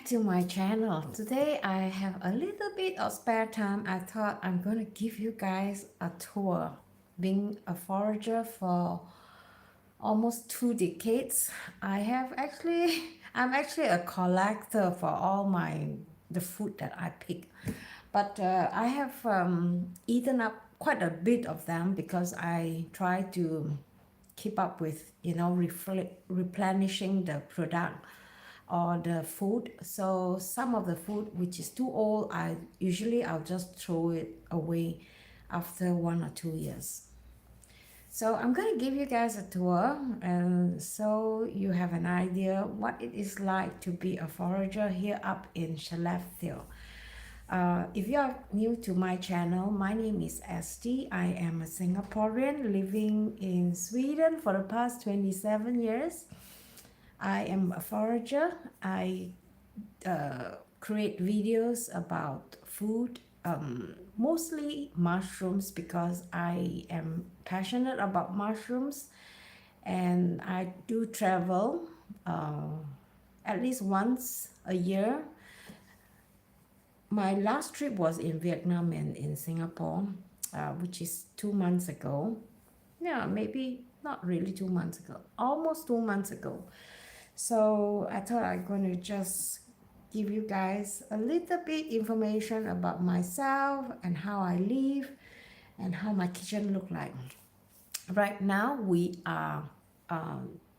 to my channel. Today I have a little bit of spare time. I thought I'm going to give you guys a tour. Being a forager for almost 2 decades, I'm actually a collector for all the food that I pick. But I have eaten up quite a bit of them because I try to keep up with replenishing the product or the food. So some of the food which is too old, I'll just throw it away after 1 or 2 years. So I'm going to give you guys a tour, and so you have an idea what it is like to be a forager here up in Skellefteå. If you are new to my channel, my name is Esti. I am a Singaporean living in Sweden for the past 27 years. I am a forager. I create videos about food, mostly mushrooms because I am passionate about mushrooms, and I do travel at least once a year. My last trip was in Vietnam and in Singapore, which is 2 months ago. Yeah, maybe not really 2 months ago, almost 2 months ago. So I thought I'm going to just give you guys a little bit information about myself and how I live and how my kitchen look like. Right now we are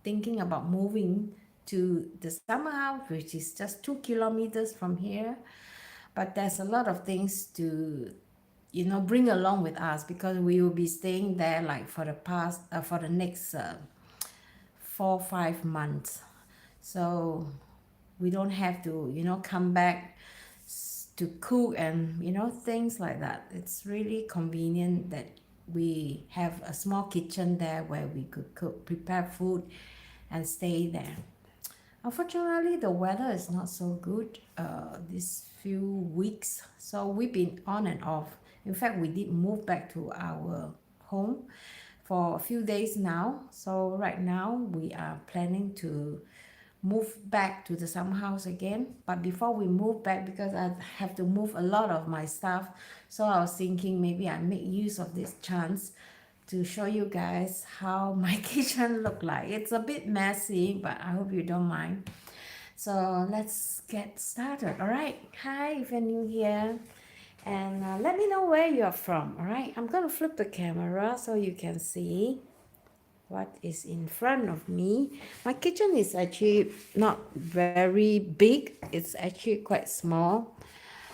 thinking about moving to the summer house, which is just 2 kilometers from here. But there's a lot of things to bring along with us because we will be staying there like for the next 4 5 months. So we don't have to come back to cook and things like that. It's really convenient that we have a small kitchen there where we could cook, prepare food and stay there. Unfortunately, the weather is not so good these few weeks, so we've been on and off. In fact, we did move back to our home for a few days now. So right now we are planning to move back to the summer house again. But before we move back, because I have to move a lot of my stuff, so I was thinking maybe I make use of this chance to show you guys how my kitchen look like. It's a bit messy, but I hope you don't mind. So let's get started. All right, hi if you're new here, and let me know where you're from. All right, I'm gonna flip the camera so you can see what is in front of me. My kitchen is actually not very big, it's actually quite small.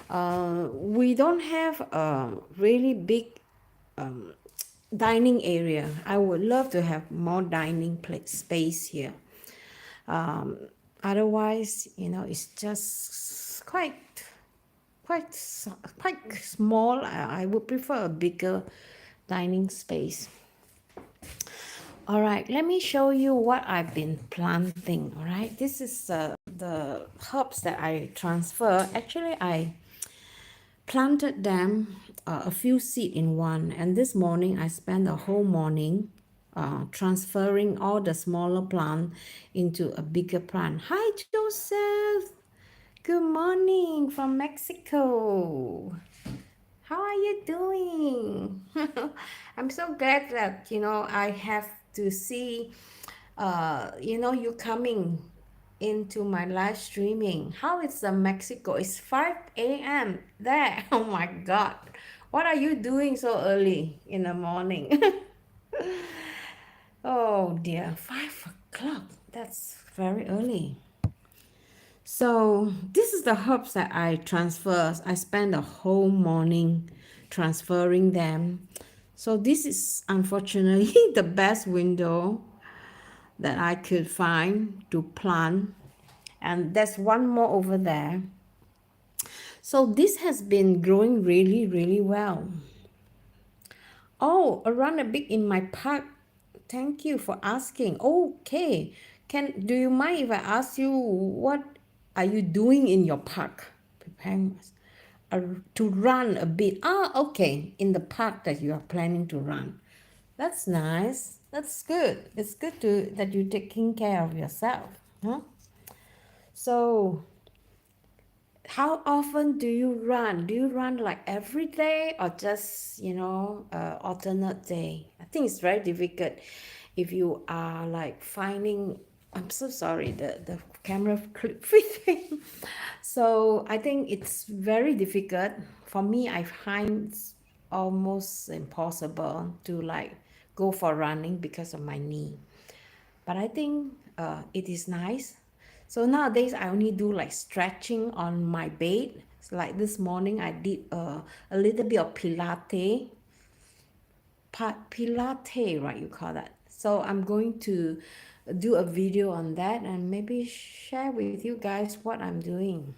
We don't have a really big dining area. I would love to have more dining place space here. um, Otherwise it's just quite small. I would prefer a bigger dining space. All right, let me show you what I've been planting. All right, this is the herbs that I transfer. Actually, I planted them a few seed in one, and this morning I spent the whole morning transferring all the smaller plant into a bigger plant. Hi, Joseph. Good morning from Mexico. How are you doing? I'm so glad that I have to see you coming into my live streaming. How is Mexico? It's 5 a.m. there. Oh my God. What are you doing so early in the morning? Oh dear, 5 o'clock. That's very early. So this is the herbs that I transfer. I spend the whole morning transferring them. So this is unfortunately the best window that I could find to plant. And there's one more over there. So this has been growing really, really well. Oh, around a bit in my park. Thank you for asking. Okay. Do you mind if I ask you what are you doing in your park? Preparing to run a bit. Okay. In the park that you are planning to run. That's nice. That's good. It's good that you're taking care of yourself. Huh? So how often do you run? Do you run like every day or just, alternate day? I think it's very difficult if you are like finding, I'm so sorry, the camera clip fitting. So I think it's very difficult. For me, I find it's almost impossible to like go for running because of my knee. But I think it is nice. So nowadays I only do like stretching on my bed. It's like this morning I did a little bit of Pilate, right? You call that. So I'm going to do a video on that and maybe share with you guys what I'm doing.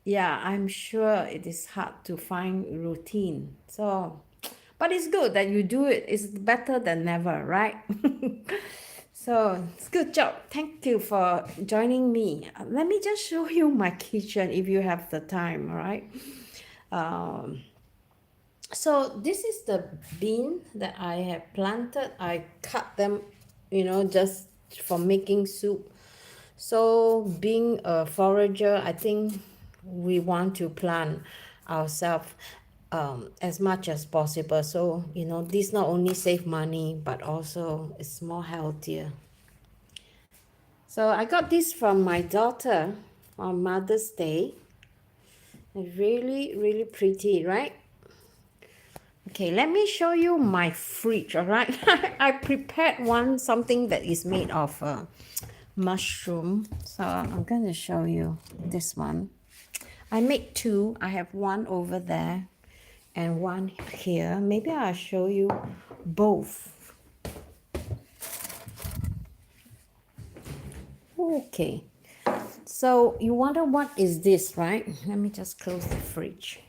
Yeah, I'm sure it is hard to find routine. So, but it's good that you do it. It's better than never, right? So it's good job. Thank you for joining me. Let me just show you my kitchen if you have the time, all right? Um, so this is the bean that I have planted. I cut them, just for making soup. So being a forager, I think we want to plant ourselves as much as possible. So, this not only save money, but also it's more healthier. So I got this from my daughter on Mother's Day. Really, really pretty, right? Okay, let me show you my fridge, all right? I prepared something that is made of mushroom. So I'm going to show you this one. I made two. I have one over there and one here. Maybe I'll show you both. Okay. So you wonder what is this, right? Let me just close the fridge.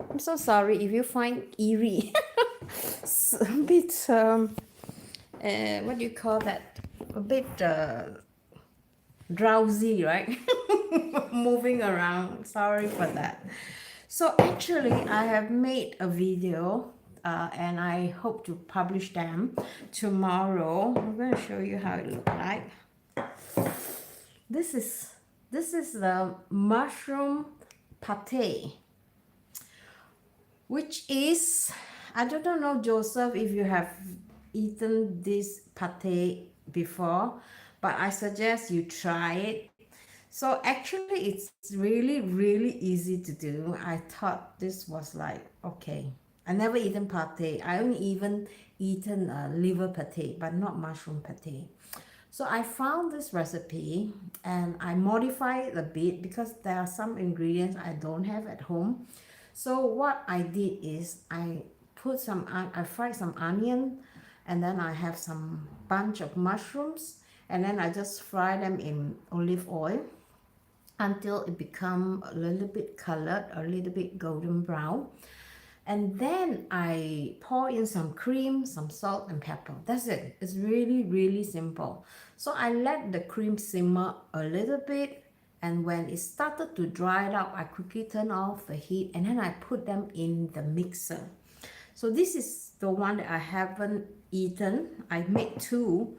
I'm so sorry if you find eerie. It's a bit, what do you call that? A bit drowsy, right? Moving around. Sorry for that. So actually, I have made a video and I hope to publish them tomorrow. I'm going to show you how it looks like. This is the mushroom pate, which is, I don't know, Joseph, if you have eaten this pate before, but I suggest you try it. So actually, it's really, really easy to do. I thought this was like, okay. I never eaten pate. I only even eaten liver pate, but not mushroom pate. So I found this recipe and I modify it a bit because there are some ingredients I don't have at home. So what I did is I fried some onion, and then I have some bunch of mushrooms, and then I just fry them in olive oil until it become a little bit colored, a little bit golden brown. And then I pour in some cream, some salt and pepper. That's it. It's really, really simple. So I let the cream simmer a little bit, and when it started to dry out, I quickly turn off the heat and then I put them in the mixer. So this is the one that I haven't eaten. I made two.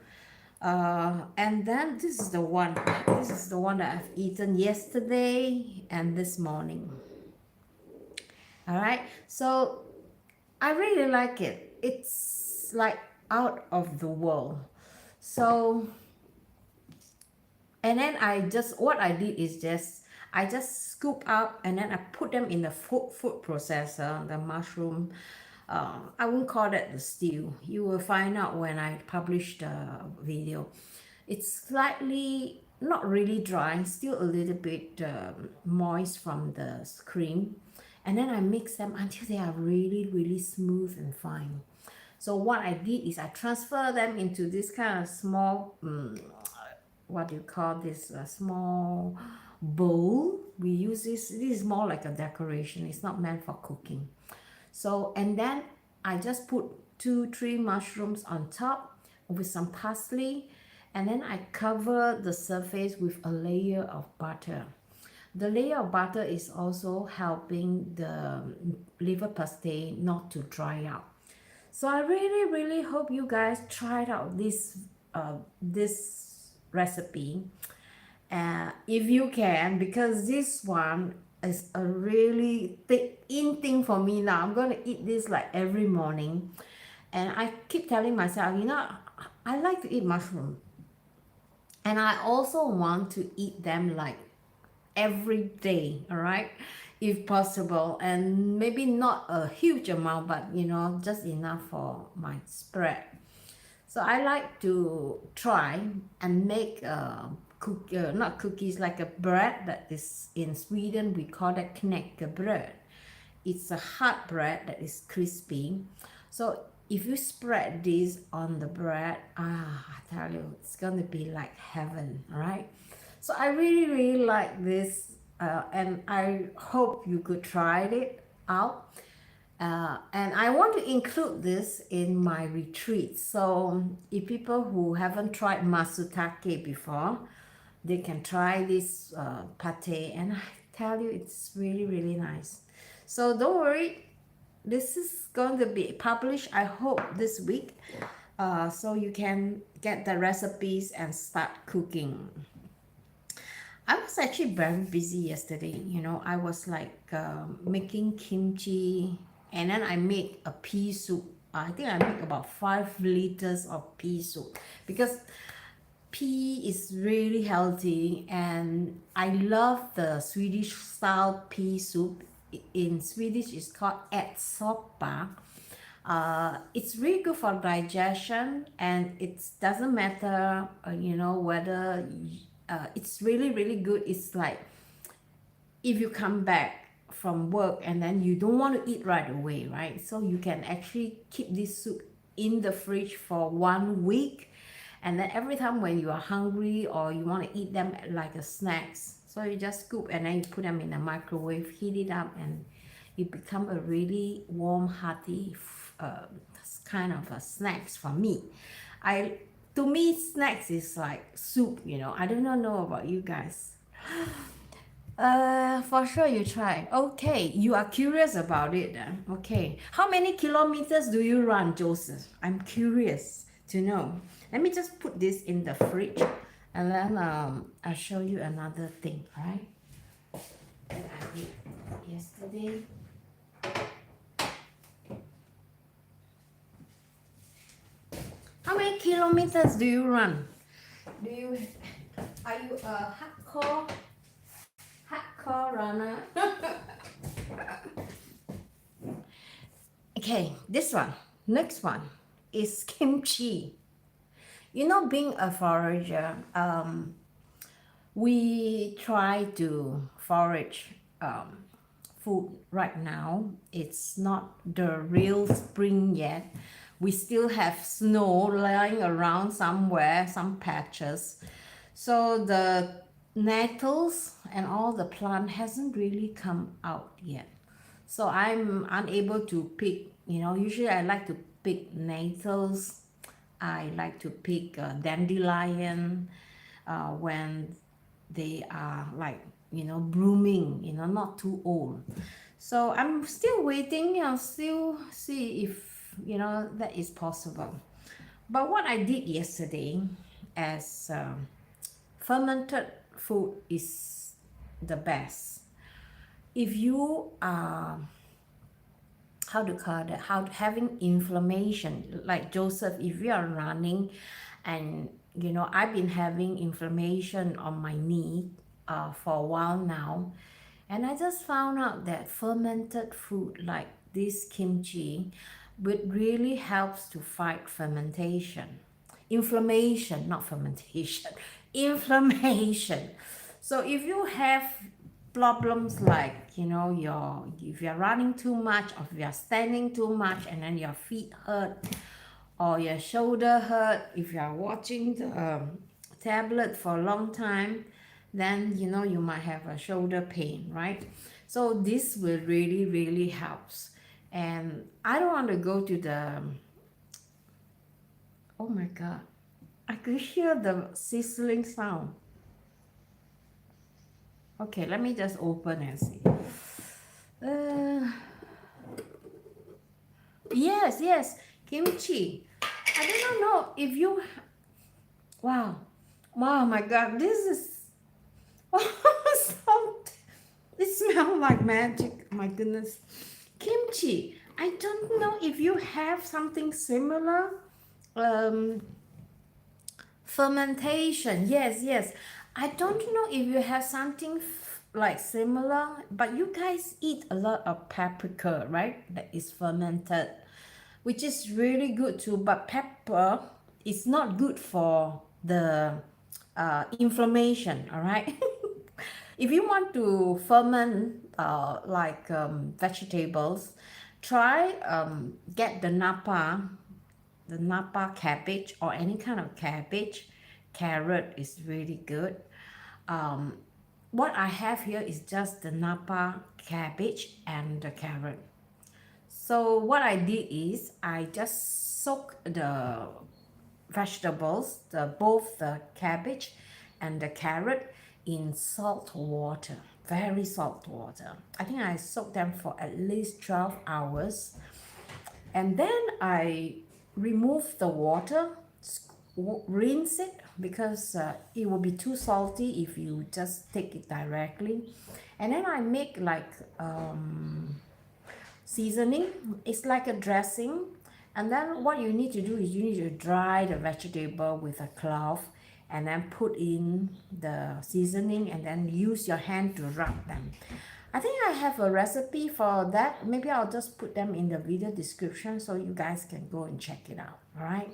And then this is the one. This is the one that I've eaten yesterday and this morning. All right. So I really like it. It's like out of the world. So, and then what I did is I just scoop up and then I put them in the food processor, the mushroom. I won't call that the stew. You will find out when I publish the video. It's slightly, not really dry, still a little bit moist from the cream. And then I mix them until they are really, really smooth and fine. So what I did is I transfer them into this kind of small, what do you call this, a small bowl. We use this is more like a decoration. It's not meant for cooking. So, and then I just put 2-3 mushrooms on top with some parsley, and then I cover the surface with a layer of butter. The layer of butter is also helping the liver pate not to dry out. So I really, really hope you guys tried out this recipe. if you can, because this one is a really thick in thing for me now. I'm going to eat this like every morning, and I keep telling myself, I like to eat mushroom, and I also want to eat them like every day, all right, if possible, and maybe not a huge amount, but just enough for my spread. So I like to try and make not cookies, like a bread that is in Sweden. We call that knäckebröd. It's a hard bread that is crispy. So if you spread this on the bread, I tell you, it's gonna be like heaven, all right? So I really, really like this, and I hope you could try it out. And I want to include this in my retreat. So if people who haven't tried masutake before, they can try this pate, and I tell you, it's really, really nice. So don't worry, this is going to be published, I hope, this week, so you can get the recipes and start cooking. I was actually very busy yesterday. I was like making kimchi, and then I made a pea soup. I think I make about 5 liters of pea soup, because pea is really healthy, and I love the Swedish style pea soup. In Swedish, it's called ärtsoppa. It's really good for digestion, and it doesn't matter, whether it's really, really good. It's like if you come back from work and then you don't want to eat right away, right? So you can actually keep this soup in the fridge for 1 week, and then every time when you are hungry or you want to eat them like a snacks, so you just scoop and then you put them in the microwave, heat it up, and it become a really warm, hearty kind of a snacks for me. I To me, snacks is like soup. I do not know about you guys. For sure you try. Okay, you are curious about it. Okay, how many kilometers do you run, Joseph? I'm curious to know. Let me just put this in the fridge, and then I'll show you another thing, right? That I did yesterday. How many kilometers do you run? Are you a hardcore runner? Okay, this one, next one is kimchi. Being a forager, we try to forage food right now. It's not the real spring yet. We still have snow lying around somewhere, some patches. So the nettles and all the plant hasn't really come out yet. So I'm unable to pick, usually I like to pick nettles. I like to pick dandelion when they are like, blooming, not too old. So I'm still waiting. I'll still see if, that is possible. But what I did yesterday, as fermented food is the best. If you are, how to call that, having inflammation, like Joseph, if you are running, and I've been having inflammation on my knee for a while now, and I just found out that fermented food like this kimchi would really helps to fight inflammation, not fermentation, inflammation. So if you have problems like, if you're running too much, or if you're standing too much and then your feet hurt or your shoulder hurt, if you're watching the tablet for a long time, then you might have a shoulder pain, right? So this will really, really helps. And I don't want to go to the, oh my god, I could hear the sizzling sound. Okay, let me just open and see. Yes, kimchi. I don't know if you, wow, my god, this is Salt. It smells like magic. My goodness. Kimchi. I don't know if you have something similar. Um, Fermentation. Yes, yes. I don't know if you have something like similar, but you guys eat a lot of paprika, right? That is fermented, which is really good too. But pepper is not good for the inflammation, all right? If you want to ferment vegetables, try get the Napa cabbage or any kind of cabbage. Carrot is really good. Um, what I have here is just the Napa cabbage and the carrot. So what I did is I just soak the vegetables, both the cabbage and the carrot in salt water, very salt water. I think I soaked them for at least 12 hours, and then I remove the water, rinse it because it will be too salty if you just take it directly. And then I make like seasoning. It's like a dressing. And then what you need to do is you need to dry the vegetable with a cloth and then put in the seasoning and then use your hand to rub them. I think I have a recipe for that. Maybe I'll just put them in the video description so you guys can go and check it out. All right.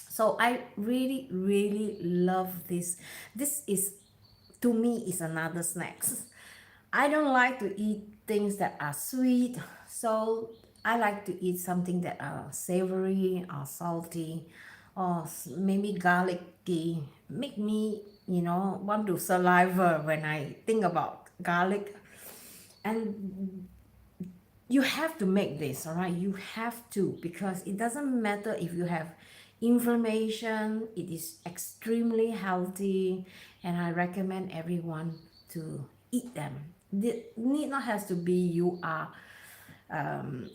So I really, really love this. This is, to me, is another snacks. I don't like to eat things that are sweet, so I like to eat something that are savory or salty or maybe garlicky. Make me, want to saliva when I think about garlic. And you have to make this, all right? You have to, because it doesn't matter if you have inflammation, it is extremely healthy, and I recommend everyone to eat them. It need not has to be you are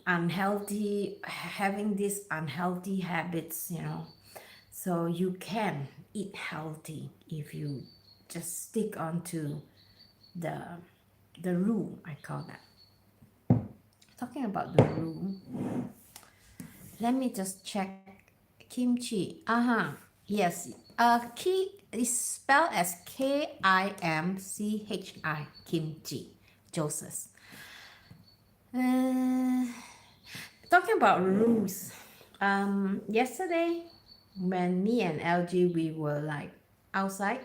unhealthy, having these unhealthy habits, so you can eat healthy if you just stick onto the rule, I call that. Talking about the rule, let me just check. Kimchi. Yes. Ki is spelled as Kimchi. Kimchi. Joseph. Uh, Talking about rules. Yesterday, when me and LG we were like outside,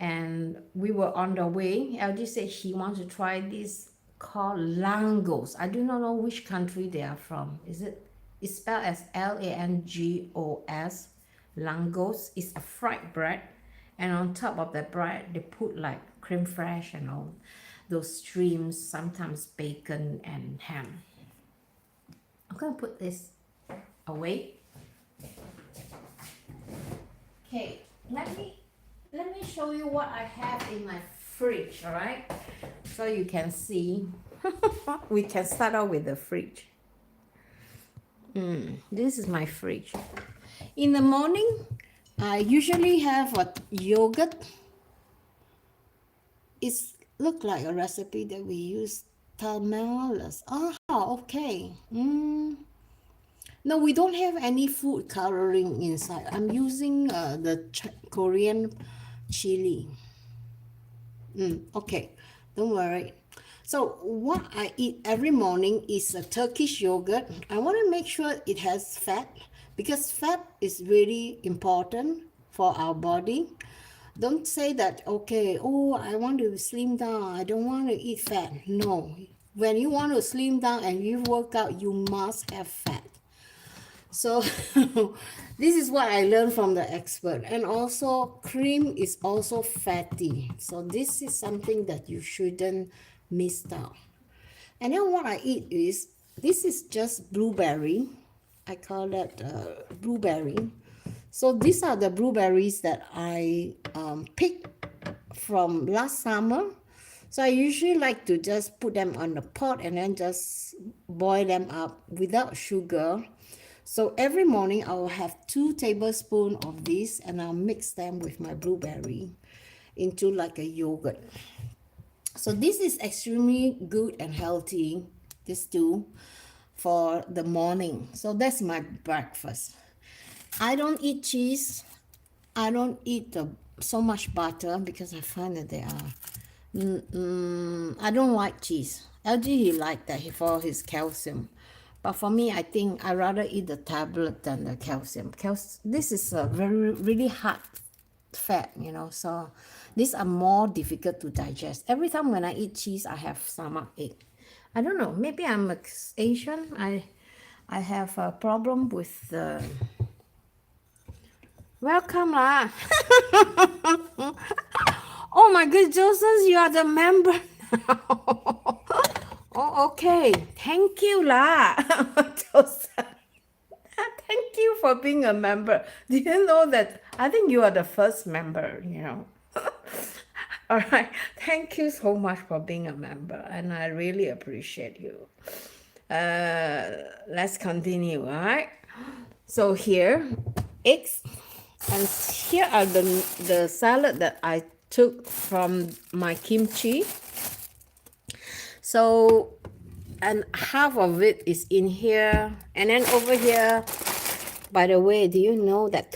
and we were on the way, LG said she wants to try this called langos. I do not know which country they are from. It's spelled as Langos. Langos is a fried bread, and on top of the bread they put like creme fraiche and all those streams, sometimes bacon and ham. I'm gonna put this away. Okay, let me show you what I have in my fridge, all right? So you can see. We can start out with the fridge. This is my fridge. In the morning, I usually have a yogurt. It's look like a recipe that we use tamales. Okay. No, we don't have any food coloring inside. I'm using the Korean chili. Okay, don't worry. So what I eat every morning is a Turkish yogurt. I want to make sure it has fat because fat is really important for our body. Don't say that, okay, oh, I want to slim down. I don't want to eat fat. No. When you want to slim down and you work out, you must have fat. So this is what I learned from the expert. And also cream is also fatty. So this is something that you shouldn't miss out. And then what I eat is, this is just blueberry. I call that blueberry. So these are the blueberries that I picked from last summer. So I usually like to just put them on the pot and then just boil them up without sugar. So every morning I will have 2 tablespoons of this and I'll mix them with my blueberry. into like a yogurt. So this is extremely good and healthy, this too, for the morning. So that's my breakfast. I don't eat cheese. I don't eat so much butter because I find that they are. I don't like cheese. LG he like that for his calcium, but for me, I think I rather eat the tablet than the calcium. This is a very really hard fat, so these are more difficult to digest. Every time when I eat cheese, I have stomach ache. I don't know. Maybe I'm Asian. I have a problem with the. Welcome lah. Oh my good, Joseph, you are the member now. Oh, okay. Thank you lah, Joseph. Thank you for being a member. Do you know that? I think you are the first member. All right. Thank you so much for being a member, and I really appreciate you. Let's continue, all right? So here, eggs, and here are the salad that I took from my kimchi. So, and half of it is in here, and then over here. By the way, do you know that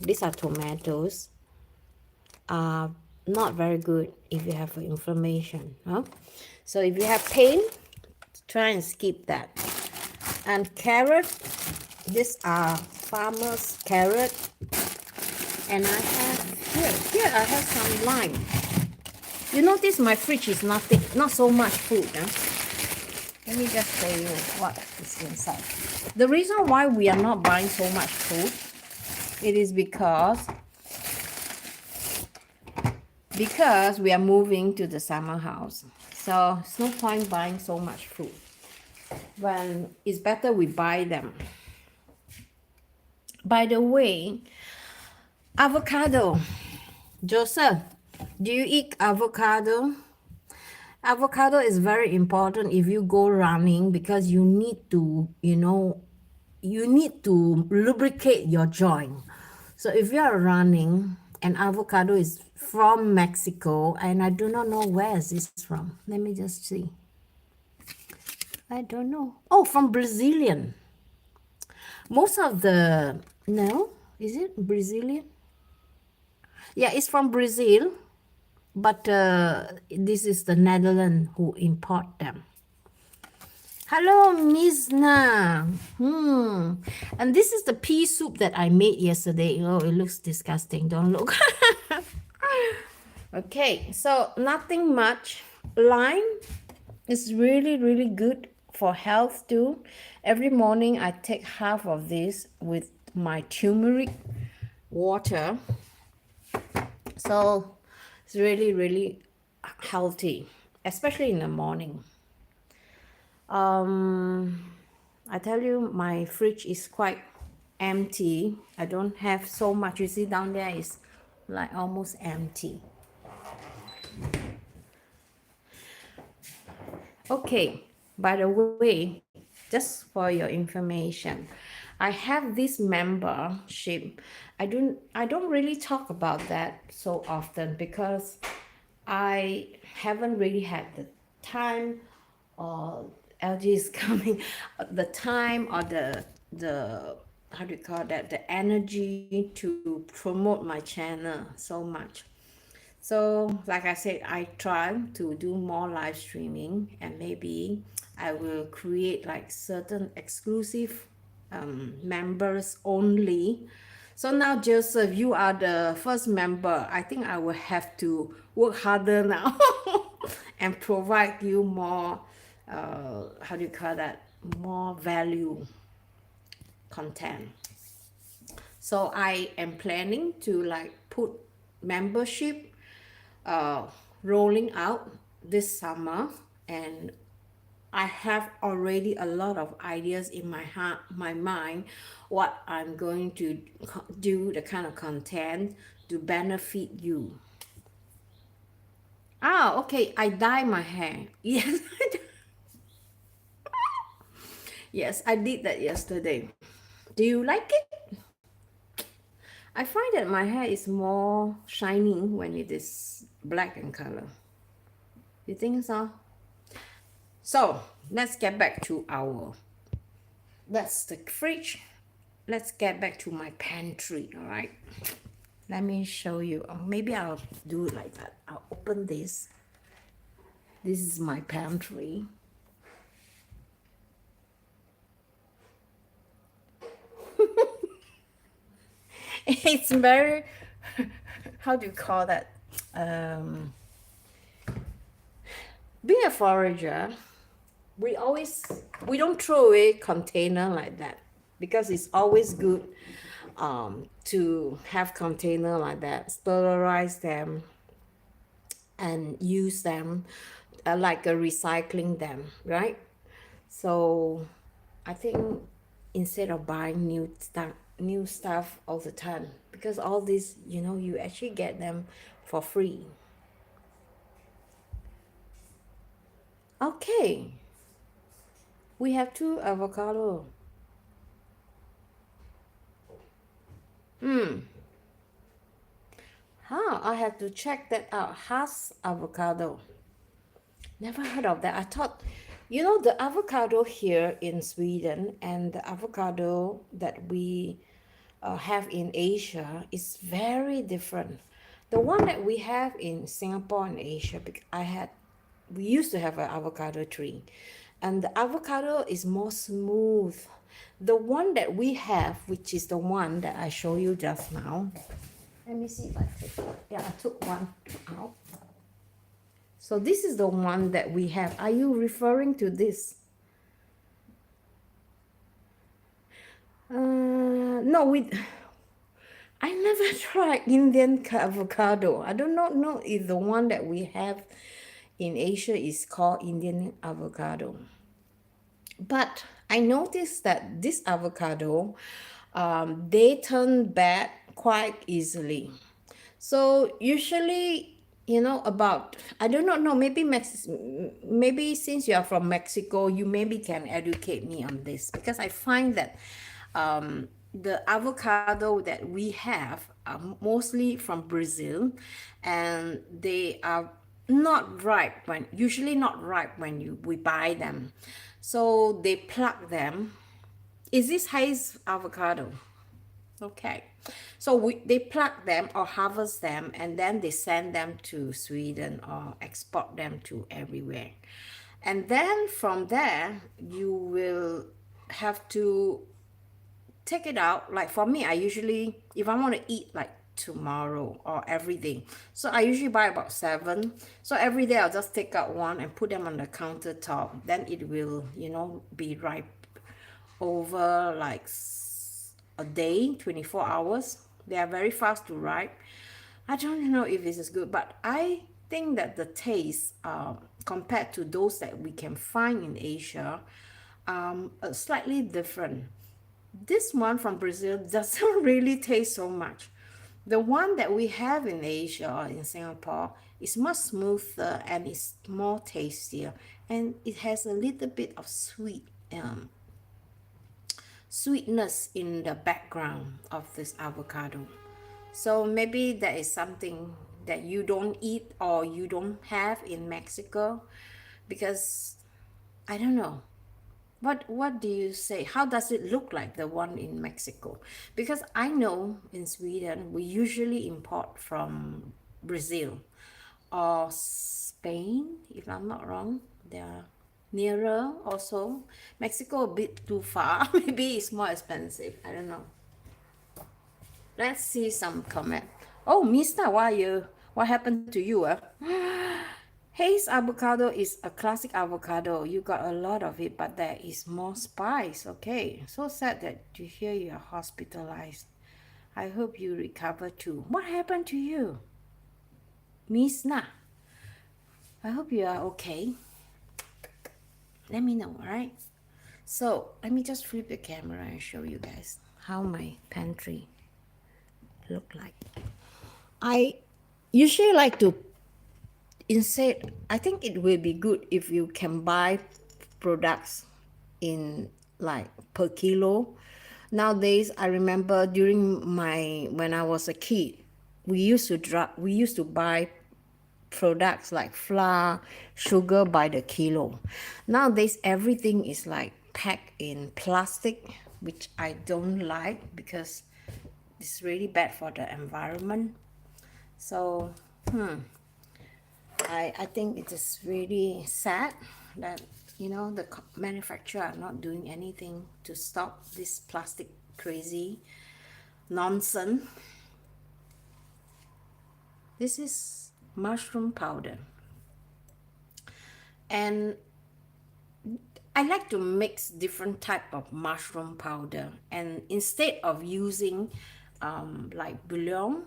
these are tomatoes, are not very good if you have inflammation, huh? So if you have pain, try and skip that. And carrot, these are farmer's carrot, and I have here I have some lime. You notice my fridge is not so much food, huh? Let me just show you what is inside. The reason why we are not buying so much food, it is because we are moving to the summer house. So it's no point buying so much food. When it's better we buy them. By the way, avocado. Joseph, do you eat avocado? Avocado is very important if you go running because you need to, lubricate your joint. So if you are running, and avocado is from Mexico, and I do not know where is this from. Let me just see. I don't know. Oh, from Brazilian. Most of the, no, is it Brazilian? Yeah, it's from Brazil, but this is the Netherlands who import them. Hello, Miss Na. And this is the pea soup that I made yesterday. Oh, it looks disgusting. Don't look. Okay, so nothing much. Lime is really, really good for health too. Every morning I take half of this with my turmeric water. So it's really, really healthy, especially in the morning. I tell you, my fridge is quite empty. I don't have so much. You see down there is like almost empty. Okay, by the way, just for your information, I have this membership. I don't really talk about that so often because I haven't really had the time, or LG is coming, the time or the how do you call that, the energy to promote my channel so much. So like I said, I try to do more live streaming, and maybe I will create like certain exclusive members only. So now, Joseph, you are the first member. I think I will have to work harder now and provide you more, how do you call that, more value content. So I am planning to like put membership rolling out this summer, and I have already a lot of ideas in my mind, what I'm going to do, the kind of content to benefit you. Ah, okay, I dye my hair. Yes, yes, I did that yesterday. Do you like it? I find that my hair is more shining when it is black in color. You think so? So let's get back to that's the fridge. Let's get back to my pantry, all right? Let me show you. Maybe I'll do it like that. I'll open this. This is my pantry. It's very, how do you call that? Um, Being a forager, we don't throw away container like that because it's always good to have container like that, sterilize them and use them like a recycling them, right? So I think instead of buying new stuff all the time, because all this, you actually get them for free. Okay, we have two avocado. I have to check that out. Hass avocado. Never heard of that. I thought, the avocado here in Sweden and the avocado that we have in Asia is very different. The one that we have in Singapore and Asia, we used to have an avocado tree, and the avocado is more smooth. The one that we have, which is the one that I showed you just now. Let me see if I took. Yeah, I took one out. So this is the one that we have. Are you referring to this? No, I never tried Indian avocado. I do not know if the one that we have in Asia is called Indian avocado. But I noticed that this avocado, they turn bad quite easily. So usually, about I do not know. Maybe since you are from Mexico, you maybe can educate me on this because I find that the avocado that we have are mostly from Brazil, and they are usually not ripe when we buy them. So they pluck them. Is this Hayes avocado? Okay. So they pluck them or harvest them and then they send them to Sweden or export them to everywhere. And then from there, you will have to take it out. Like for me, I usually, if I want to eat like tomorrow or every day, so I usually buy about seven. So every day I'll just take out one and put them on the countertop. Then it will, be ripe over like a day, 24 hours. They are very fast to ripe. I don't know if this is good, but I think that the taste, compared to those that we can find in Asia, are slightly different. This one from Brazil doesn't really taste so much. The one that we have in Asia or in Singapore is much smoother and it's more tastier, and it has a little bit of sweetness in the background of this avocado. So maybe that is something that you don't eat or you don't have in Mexico, because I don't know. What do you say? How does it look like the one in Mexico? Because I know in Sweden we usually import from Brazil or Spain, if I'm not wrong. They are nearer also. Mexico a bit too far. Maybe it's more expensive. I don't know. Let's see some comment. Oh, Mister, what happened to you? Hayes avocado is a classic avocado. You got a lot of it, but there is more spice. Okay, so sad that to hear you're hospitalized. I hope you recover too. What happened to you, Miss Na? I hope you are okay. Let me know, alright? So let me just flip the camera and show you guys how my pantry look like. I usually like to instead, I think it will be good if you can buy products in like per kilo, Nowadays, I remember when I was a kid, we used to buy products like flour, sugar by the kilo. Nowadays, everything is like packed in plastic, which I don't like because it's really bad for the environment. So, I think it is really sad that the manufacturer are not doing anything to stop this plastic crazy nonsense. This is mushroom powder, and I like to mix different type of mushroom powder, and instead of using like bouillon,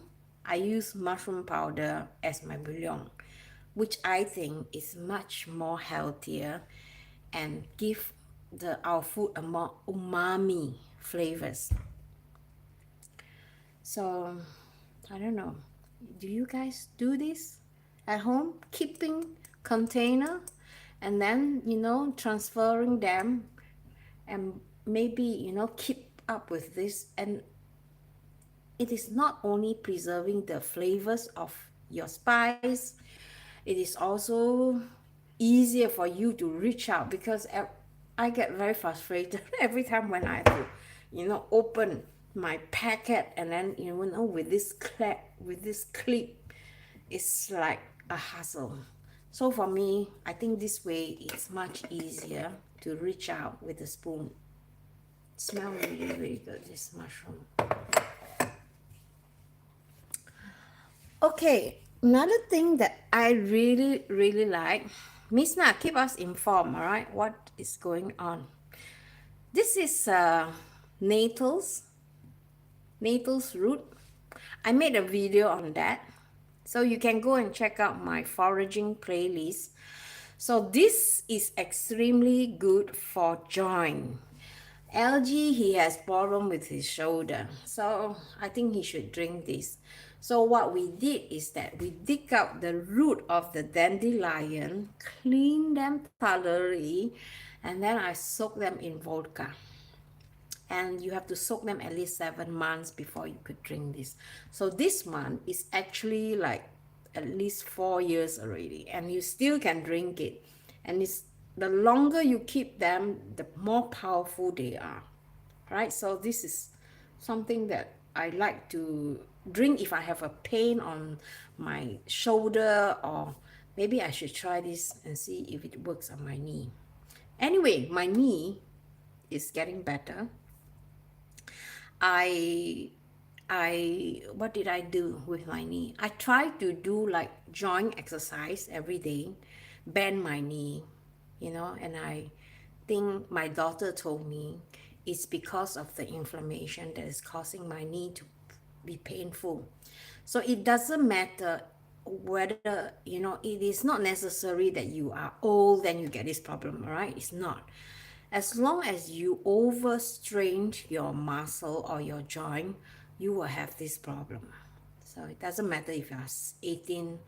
I use mushroom powder as my bouillon, which I think is much more healthier and give our food a more umami flavors. So I don't know. Do you guys do this at home? Keeping container and then transferring them, and maybe keep up with this, and it is not only preserving the flavors of your spice, it is also easier for you to reach out, because I get very frustrated every time when I have to open my packet, and then with this clip, it's like a hassle. So for me, I think this way it's much easier to reach out with a spoon. It smells really, really good, this mushroom. Okay, another thing that I really, really like, Miss Na, keep us informed, all right, what is going on. This is Natal's root. I made a video on that. So you can go and check out my foraging playlist. So this is extremely good for joint. LG, he has problem with his shoulder. So I think he should drink this. So what we did is that we dig out the root of the dandelion, clean them thoroughly, and then I soak them in vodka, and you have to soak them at least 7 months before you could drink this. So this one is actually like at least 4 years already, and you still can drink it. And it's the longer you keep them, the more powerful they are. Right? So this is something that I like to drink if I have a pain on my shoulder, or maybe I should try this and see if it works on my knee. Anyway, my knee is getting better. I what did I do with my knee? I try to do like joint exercise every day, bend my knee, and I think my daughter told me it's because of the inflammation that is causing my knee to be painful. So it doesn't matter whether, it is not necessary that you are old then you get this problem, all right? It's not. As long as you overstrain your muscle or your joint, you will have this problem. So it doesn't matter if you're 18,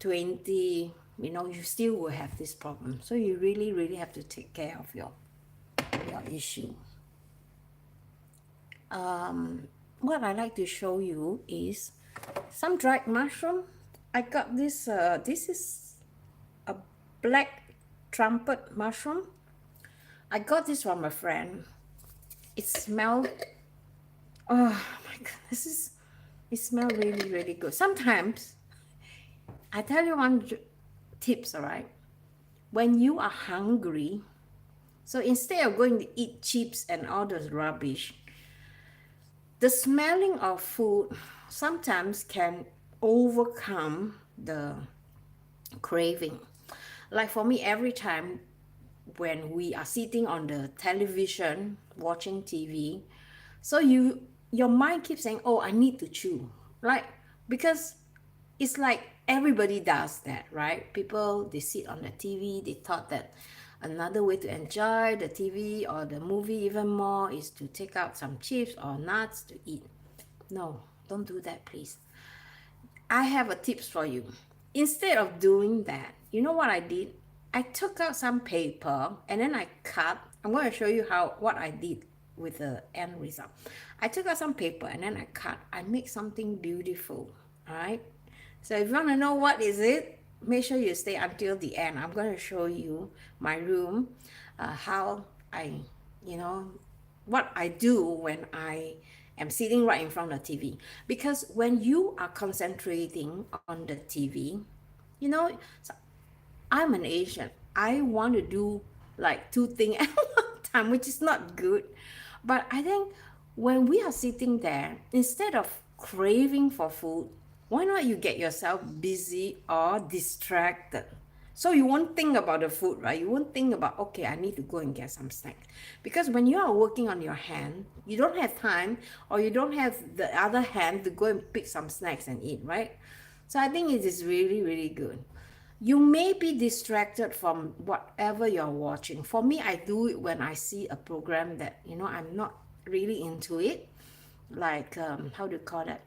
20, you still will have this problem. So you really, really have to take care of your issue. What I like to show you is some dried mushroom. I got this, this is a black trumpet mushroom. I got this from a friend. It smells, oh my god, it smells really, really good. Sometimes, I tell you one tips, all right? When you are hungry, so instead of going to eat chips and all those rubbish, the smelling of food sometimes can overcome the craving. Like for me, every time when we are sitting on the television watching TV, so your mind keeps saying, "Oh, I need to chew," like, because it's like everybody does that, right? People, they sit on the TV, they thought that another way to enjoy the TV or the movie even more is to take out some chips or nuts to eat. No, don't do that, please. I have a tips for you. Instead of doing that, you know what I did? I took out some paper and then I cut. I'm going to show you what I did. with the end result. I took out some paper and then I make something beautiful, all right? So if you want to know what is it, make sure you stay until the end. I'm going to show you my room, how I, you know, what I do when I am sitting right in front of the TV. Because when you are concentrating on the TV, you know, so I'm an Asian. I want to do like two things at one time, which is not good. But I think when we are sitting there, instead of craving for food, why not you get yourself busy or distracted? So you won't think about the food, right? You won't think about, okay, I need to go and get some snacks. Because when you are working on your hand, you don't have time or you don't have the other hand to go and pick some snacks and eat, right? So I think it is really, really good. You may be distracted from whatever you're watching. For me, I do it when I see a program that, I'm not really into it. Like, how do you call that?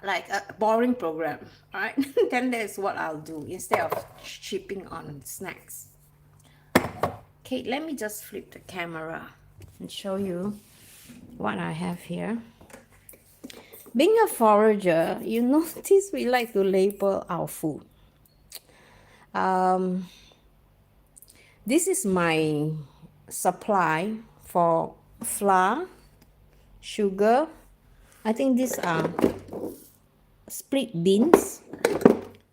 Like a boring program, all right? Then that's what I'll do instead of chipping on snacks. Okay, let me just flip the camera and show you what I have here. Being a forager, you notice we like to label our food. Um, This is my supply for flour, sugar. I think these are split beans.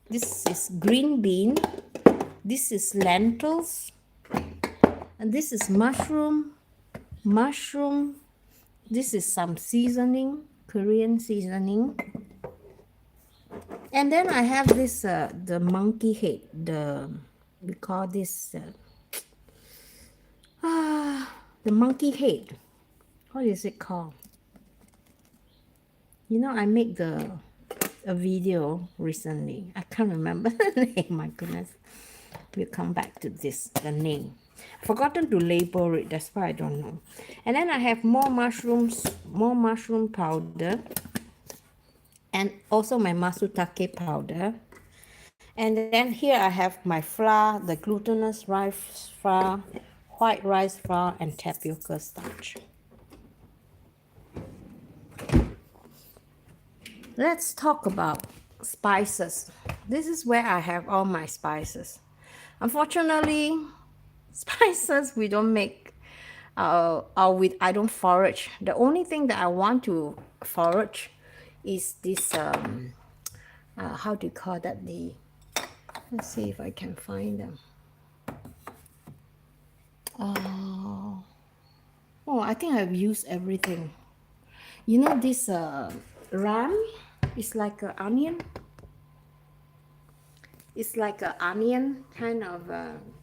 This is green bean. This is lentils. And this is mushroom. Mushroom. This is some seasoning, Korean seasoning. And then I have this, the monkey head. We call this, the monkey head. What is it called? I made a video recently. I can't remember the name. My goodness. We'll come back to this, the name. Forgotten to label it. That's why I don't know. And then I have more mushrooms, more mushroom powder, and also my masutake powder. And then here I have my flour, the glutinous rice flour, white rice flour, and tapioca starch. Let's talk about spices. This is where I have all my spices. Unfortunately, spices we don't make, I don't forage. The only thing that I want to forage is this, how do you call that? Let's see if I can find them. Oh, I think I've used everything. This ram is like an onion. It's like an onion kind of,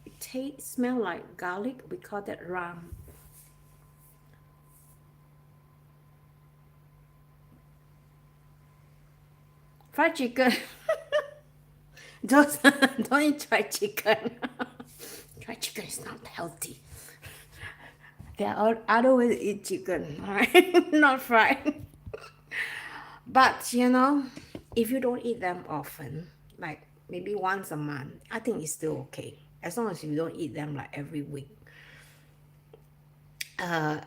it smell like garlic. We call that ram. Fried chicken. Don't eat fried chicken. Fried chicken is not healthy. There are other ways to eat chicken, right? Not fried. But if you don't eat them often, like maybe once a month, I think it's still okay. As long as you don't eat them like every week. Let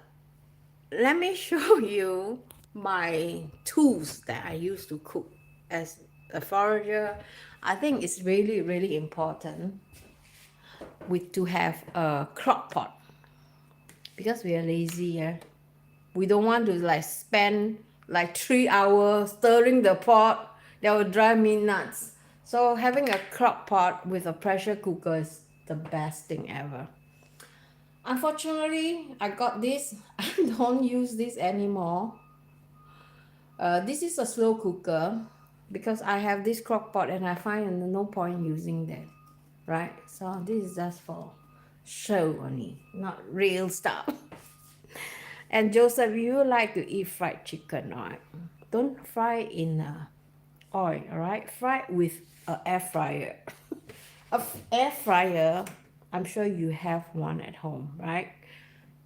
me show you my tools that I use to cook as a forager. I think it's really, really important to have a crock pot because we are lazy. Yeah? We don't want to like spend like 3 hours stirring the pot. That will drive me nuts. So having a crock pot with a pressure cooker is the best thing ever. Unfortunately, I got this. I don't use this anymore. This is a slow cooker because I have this crock pot and I find no point using that, right? So this is just for show only, not real stuff. And Joseph, you like to eat fried chicken, right? Don't fry in oil, all right? Fry it with an air fryer. An air fryer, I'm sure you have one at home, right?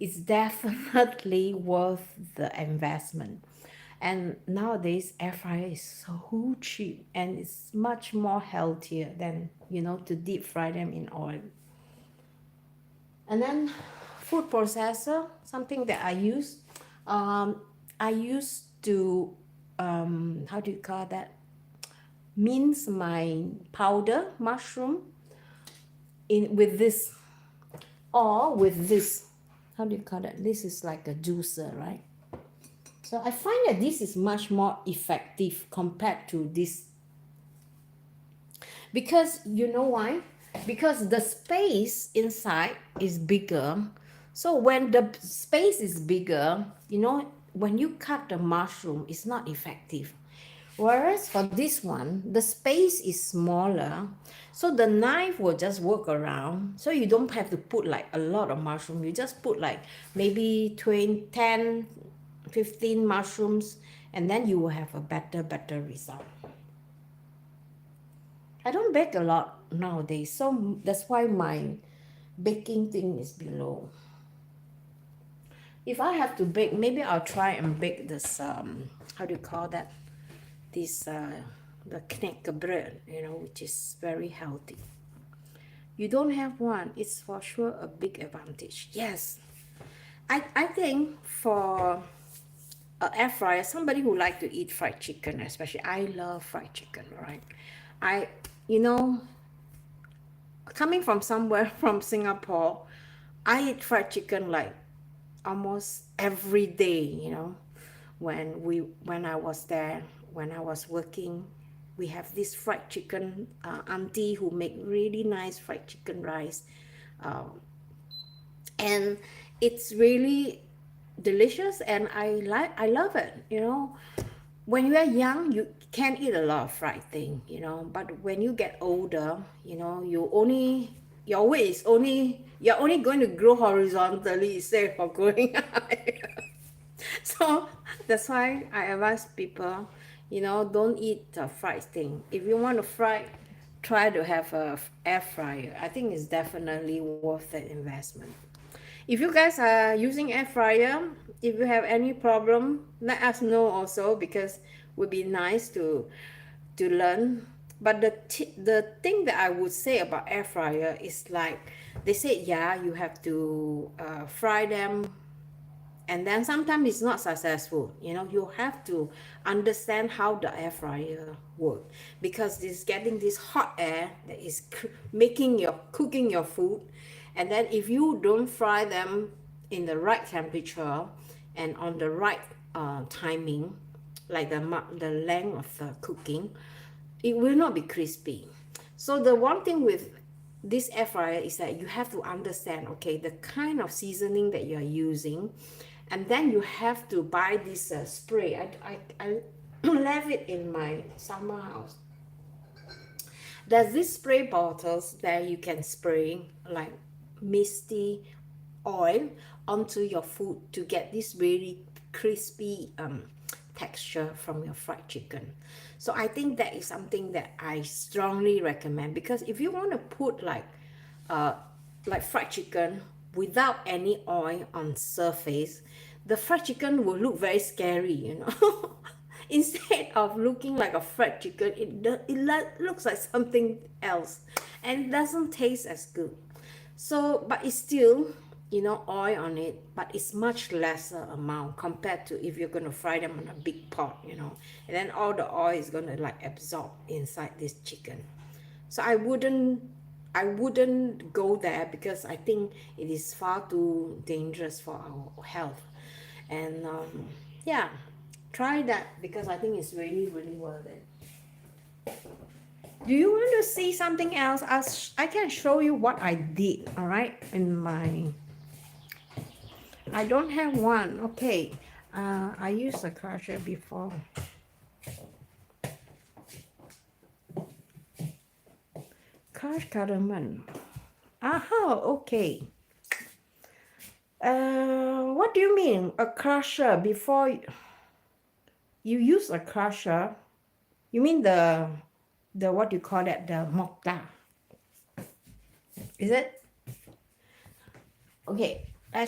It's definitely worth the investment. And nowadays, air fryer is so cheap and it's much more healthier than, to deep fry them in oil. And then food processor, something that I use. Um, I used to, how do you call that? Mince my powder mushroom in with this, or with this. How do you call that? This is like a juicer, right? So I find that this is much more effective compared to this, because you know why? Because the space inside is bigger. So when the space is bigger, when you cut the mushroom, it's not effective. Whereas for this one, the space is smaller, so the knife will just work around. So you don't have to put like a lot of mushroom. You just put like maybe 20, 10, 15 mushrooms, and then you will have a better result. I don't bake a lot nowadays, so that's why my baking thing is below. If I have to bake, maybe I'll try and bake this, how do you call that? This, the knäckebröd, which is very healthy. You don't have one, it's for sure a big advantage. Yes, I think for an air fryer, somebody who like to eat fried chicken, especially, I love fried chicken, right? I, you know, coming from somewhere from Singapore, I eat fried chicken like almost every day, when I was there, when I was working. We have this fried chicken auntie who make really nice fried chicken rice, and it's really delicious, and I love it. When you are young, you can eat a lot of fried thing, but when you get older, your weight is only you're only going to grow horizontally instead of growing higher. So that's why I advise people, don't eat fried thing. If you want to fry, try to have a air fryer. I think it's definitely worth that investment. If you guys are using air fryer, if you have any problem, let us know also, because it would be nice to learn. But the thing that I would say about air fryer is, like they say, yeah, you have to fry them, and then sometimes it's not successful. You have to understand how the air fryer work, because it's getting this hot air that is cooking your food, and then if you don't fry them in the right temperature and on the right timing, like the length of the cooking, it will not be crispy. So the one thing with this air fryer is that you have to understand, okay, the kind of seasoning that you're using, and then you have to buy this spray. I left it in my summer house. There's this spray bottles that you can spray like misty oil onto your food to get this really crispy texture from your fried chicken. So I think that is something that I strongly recommend, because if you want to put like fried chicken without any oil on surface, the fried chicken will look very scary. Instead of looking like a fried chicken, it looks like something else, and it doesn't taste as good. So, but it's still, oil on it, but it's much lesser amount compared to if you're going to fry them on a big pot. And then all the oil is going to like absorb inside this chicken. So I wouldn't go there, because I think it is far too dangerous for our health. And yeah, try that, because I think it's really, really worth it. Do you want to see something else? I can show you what I did, all right, I don't have one. Okay, I used a crusher before. Crush cardamom. Aha, okay. What do you mean a crusher before you use a crusher? You mean the what do you call that, the mokta? Is it? Okay, I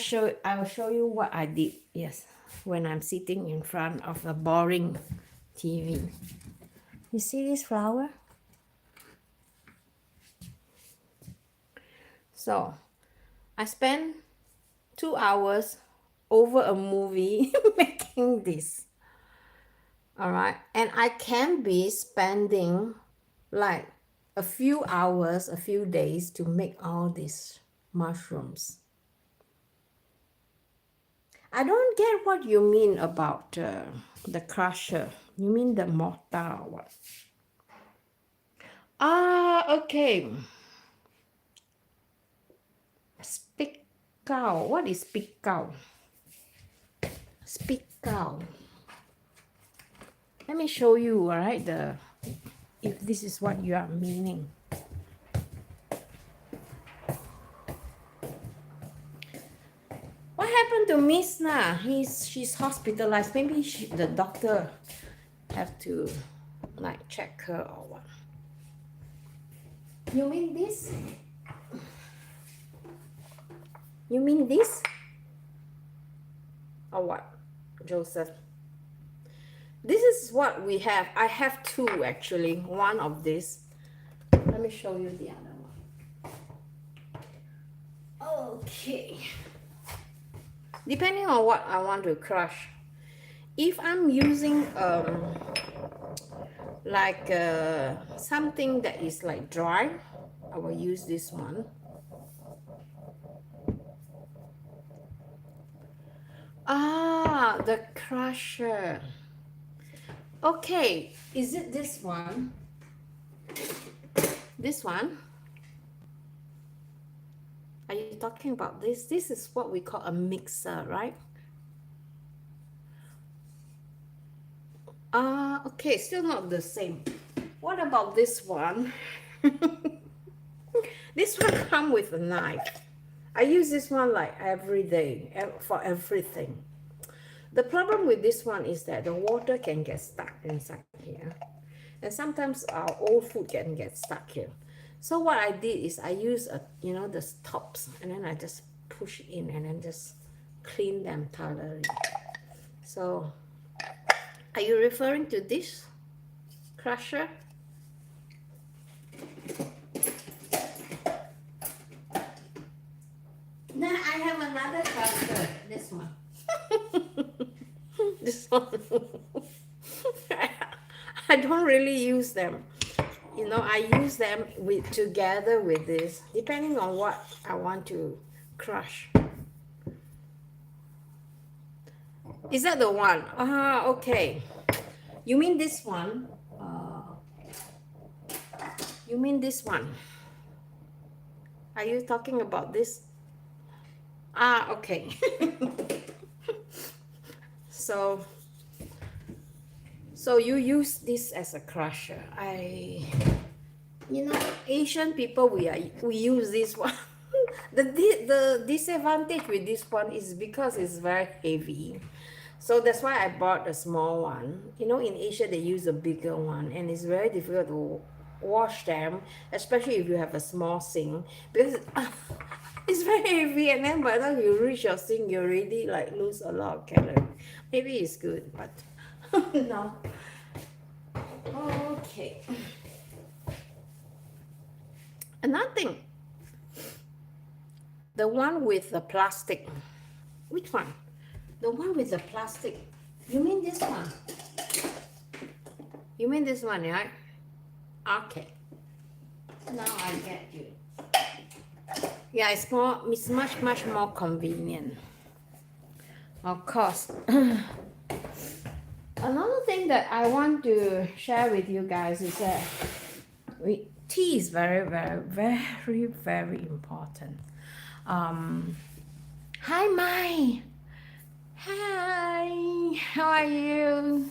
will show you what I did. Yes, when I'm sitting in front of a boring TV. You see this flower? So I spent 2 hours over a movie making this. All right, and I can be spending like a few hours, a few days to make all these mushrooms. I don't get what you mean about the crusher. You mean the mortar or what? Ah, okay. Speak cow. What is speak cow? Speak cow. Let me show you, all right, if this is what you are meaning. What happened to Miss Na? She's hospitalized. Maybe the doctor have to like check her or what. You mean this? You mean this? Or what, Joseph? This is what we have. I have two actually. One of this. Let me show you the other one. Okay. Depending on what I want to crush. If I'm using like something that is like dry, I will use this one. Ah, the crusher. Okay, is it this one? This one? Are you talking about this? This is what we call a mixer, right? Okay, still not the same. What about this one? This one comes with a knife. I use this one like every day for everything. The problem with this one is that the water can get stuck inside here. And sometimes our old food can get stuck here. So what I did is I use the tops, and then I just push in and then just clean them thoroughly. So are you referring to this crusher? Then I have another crusher. This one. This one. I don't really use them. I use them together with this, depending on what I want to crush. Is that the one? Okay. You mean this one? You mean this one? Are you talking about this? Okay. So you use this as a crusher. Asian people, we use this one. The disadvantage with this one is because it's very heavy. So that's why I bought a small one. In Asia they use a bigger one, and it's very difficult to wash them, especially if you have a small sink, because it's very heavy, and then by the time you reach your sink, you already like lose a lot of calories. Maybe it's good, but no. Okay. Another thing, the one with the plastic. Which one? The one with the plastic. You mean this one? You mean this one, right? Okay. Now I get you. Yeah, it's much more convenient. Of course. Another thing that I want to share with you guys is that tea is very, very, very, very important. Hi, Mai. Hi. How are you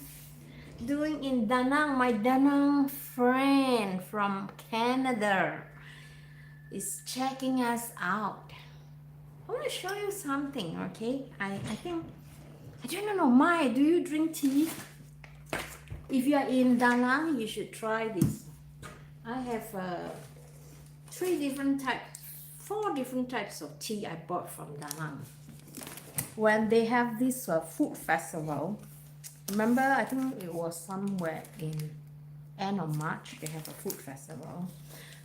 doing in Da Nang? My Da Nang friend from Canada is checking us out. I want to show you something, okay? I think, I don't know, Mai, do you drink tea? If you are in Da Nang, you should try this. I have 4 different types of tea I bought from Da Nang. When they have this food festival, remember, I think it was somewhere in end of March, they have a food festival.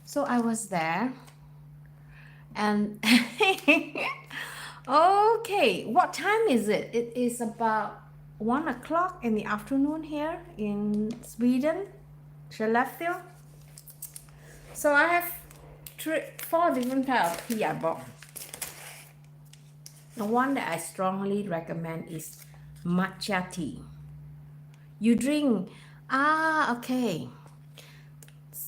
So I was there, and Okay, what time is it? It is about 1 o'clock in the afternoon here in Sweden, Skellefteå. So I have four different types of tea I bought. The one that I strongly recommend is matcha tea. You drink, okay.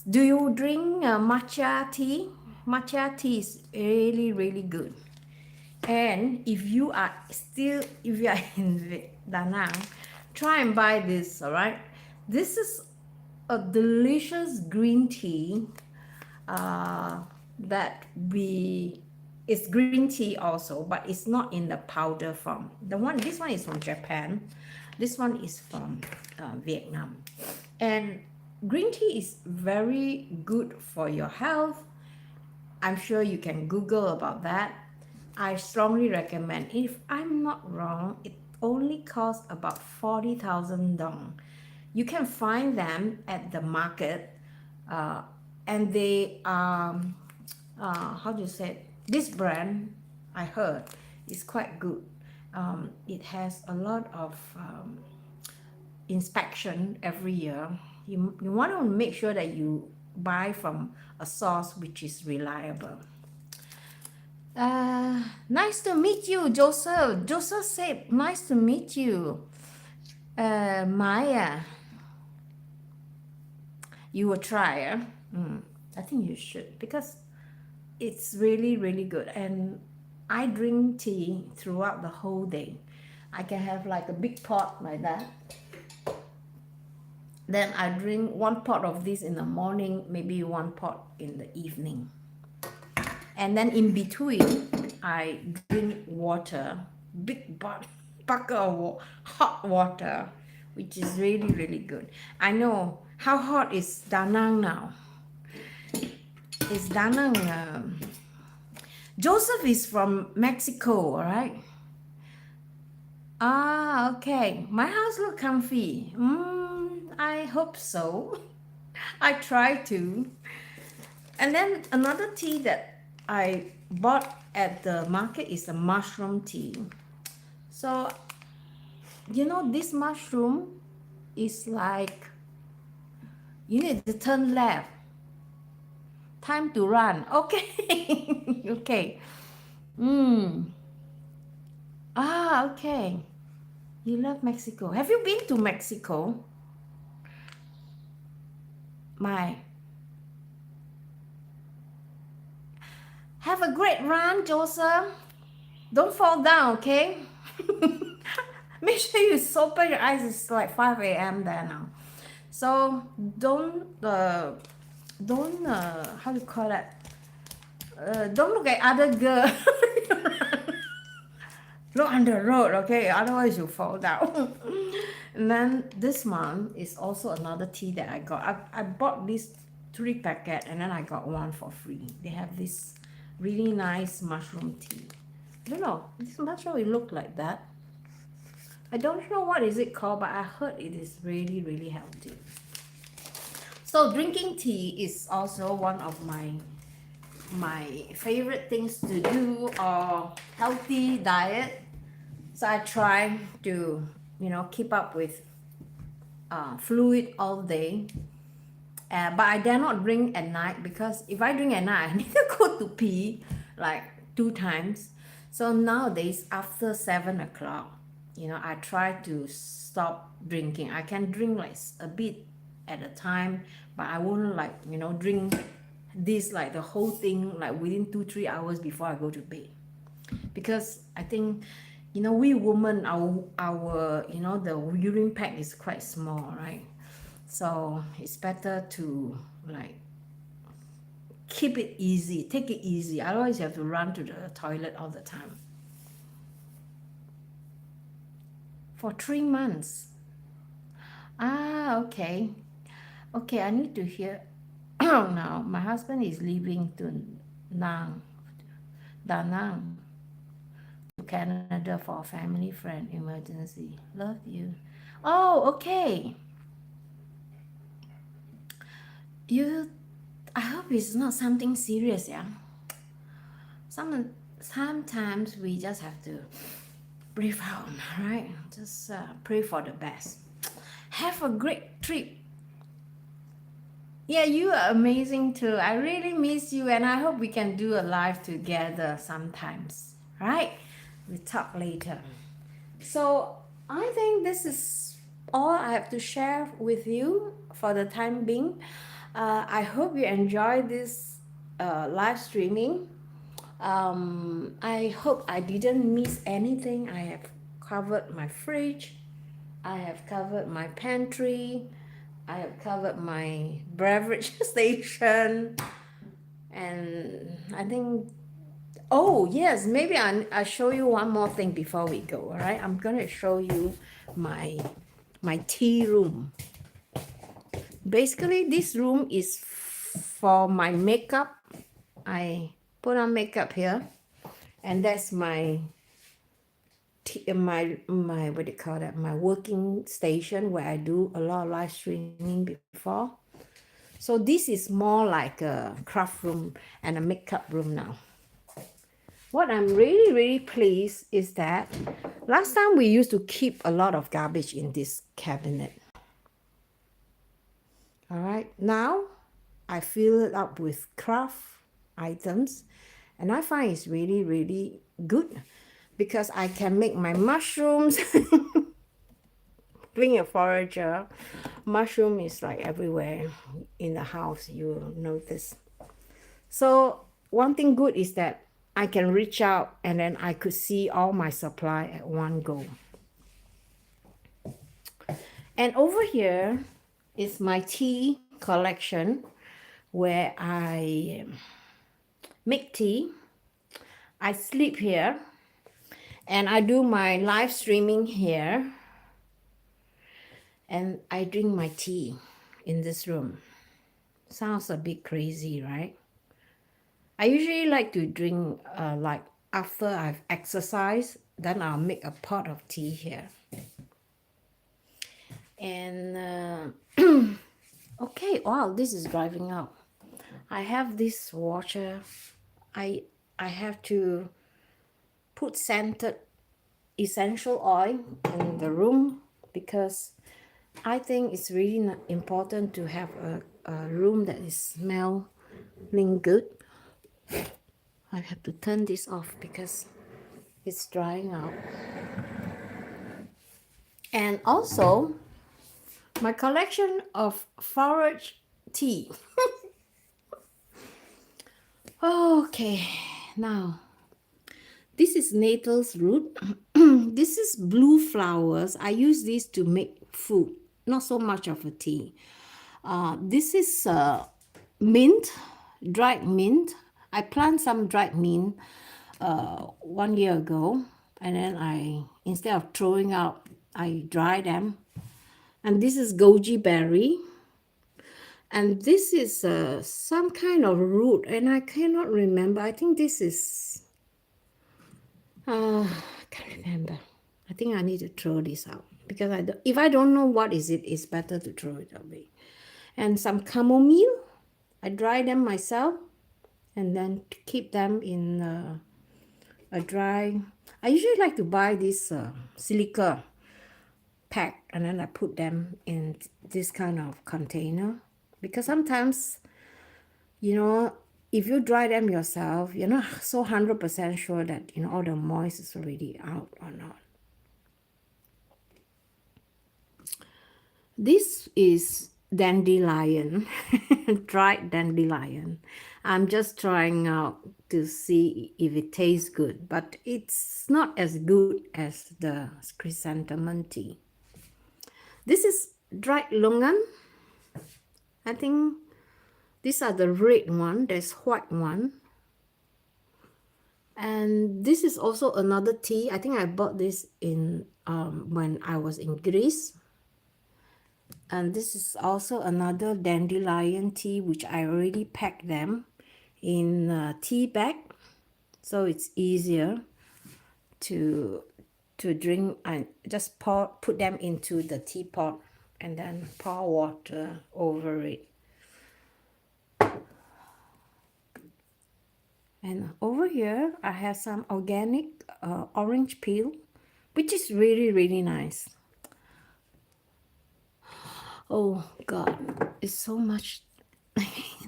Do you drink matcha tea? Matcha tea is really, really good. And if you are in Da Nang, try and buy this, all right? This is a delicious green tea uh, that we it's green tea also, but it's not in the powder form. This one is from Japan. This one is from Vietnam. And green tea is very good for your health. I'm sure you can Google about that. I strongly recommend. If I'm not wrong, it only costs about 40,000 dong. You can find them at the market, uh, and they are, how do you say it? This brand, I heard, is quite good. It has a lot of inspection every year. You want to make sure that you buy from a source which is reliable. Nice to meet you, Joseph. Joseph said, nice to meet you. Maya, you will try, eh? I think you should because it's really, really good. And I drink tea throughout the whole day. I can have like a big pot like that. Then I drink one pot of this in the morning, maybe one pot in the evening. And then in between, I drink water, big bucket of hot water, which is really, really good. I know. How hot is Da Nang now? Is Da Nang... Joseph is from Mexico, all right? Okay. My house look comfy. I hope so. I try to. And then another tea that I bought at the market is a mushroom tea. So, this mushroom is like you need to turn left. Time to run. Okay. Okay. Okay. You love Mexico. Have you been to Mexico? My. Have a great run, Joseph. Don't fall down, okay? Make sure you open your eyes. It's like 5 a.m. there now. So don't how do you call that? Don't look at other girl. Look on the road, okay? Otherwise you fall down. And then this one is also another tea that I got. I bought this 3 packet and then I got one for free. They have this really nice mushroom tea. I don't know. This mushroom it looked like that. I don't know what is it called, but I heard it is really, really healthy. So drinking tea is also one of my favorite things to do, or healthy diet. So I try to keep up with fluid all day. But I dare not drink at night because if I drink at night, I need to go to pee like 2 times. So nowadays, after 7 o'clock, I try to stop drinking. I can drink like a bit at a time, but I won't drink this like the whole thing like within 2-3 hours before I go to bed. Because I think we women, our the urine pack is quite small, right? So it's better to like keep it easy, take it easy. Otherwise, you have to run to the toilet all the time. For 3 months. Okay. Okay, I need to hear now. My husband is leaving to Da Nang, to Canada for a family friend emergency. Love you. Oh, okay. I hope it's not something serious, yeah. sometimes we just have to breathe out, right? Just pray for the best. Have a great trip. Yeah, you are amazing too. I really miss you, and I hope we can do a live together sometimes, right? We talk later. So I think this is all I have to share with you for the time being. I hope you enjoy this live streaming. I hope I didn't miss anything. I have covered my fridge, I have covered my pantry, I have covered my beverage station, and I think, oh yes, maybe I show you one more thing before we go. All right, I'm gonna show you my my tea room. Basically, this room is for my makeup. I put on makeup here, and that's my my what do you call that? My working station where I do a lot of live streaming before. So this is more like a craft room and a makeup room now. What I'm really, really pleased is that last time we used to keep a lot of garbage in this cabinet. All right, now I fill it up with craft items, and I find it's really, really good because I can make my mushrooms. Being a forager, mushroom is like everywhere in the house, you notice. So one thing good is that I can reach out and then I could see all my supply at one go. And over here is my tea collection where I make tea. I sleep here and I do my live streaming here, and I drink my tea in this room. Sounds a bit crazy, right? I usually like to drink like after I've exercised, then I'll make a pot of tea here. And okay, wow, this is driving out. I have this washer. I I have to put scented essential oil in the room because I think it's really important to have a room that is smelling good. I have to turn this off because it's drying out. And also my collection of forage tea. Okay, now this is nettles root. This is blue flowers. I use this to make food, not so much of a tea. This is mint, dried mint. I planted some dried mint 1 year ago, and then instead of throwing out, I dry them. And this is goji berry. And this is some kind of root, and I cannot remember. I think this is, I can't remember. I think I need to throw this out because if I don't know what is it, it's better to throw it away. And some chamomile, I dry them myself and then keep them in a dry. I usually like to buy this silica pack, and then I put them in this kind of container because sometimes, if you dry them yourself, you're not so 100% sure that all the moist is already out or not. This is dandelion, dried dandelion. I'm just trying out to see if it tastes good, but it's not as good as the chrysanthemum tea. This is dried longan. I think these are the red one. There's white one. And this is also another tea. I think I bought this in when I was in Greece. And this is also another dandelion tea, which I already packed them in a tea bag, so it's easier to drink. I just put them into the teapot and then pour water over it. And over here, I have some organic orange peel, which is really, really nice. Oh God, it's so much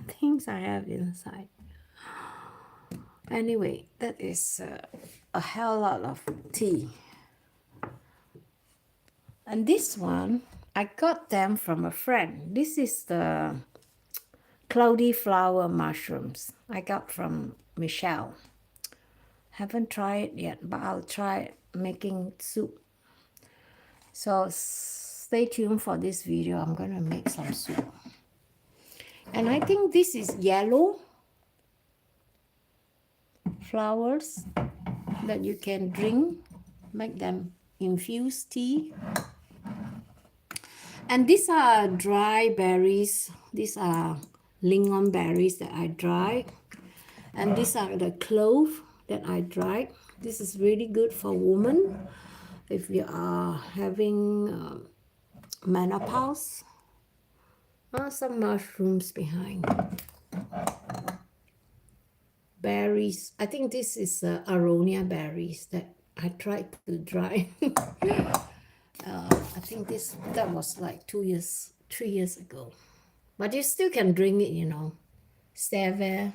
things I have inside. Anyway, that is a hell lot of tea. And this one, I got them from a friend. This is the cloudy flower mushrooms I got from Michelle. Haven't tried it yet, but I'll try making soup. So stay tuned for this video. I'm gonna make some soup. And I think this is yellow flowers that you can drink, make them infused tea. And these are dry berries. These are lingon berries that I dried. And these are the clove that I dried. This is really good for women if you are having menopause. Some mushrooms behind. Berries. I think this is aronia berries that I tried to dry. I think that was like 2 years, 3 years ago. But you still can drink it, you know. Stevia,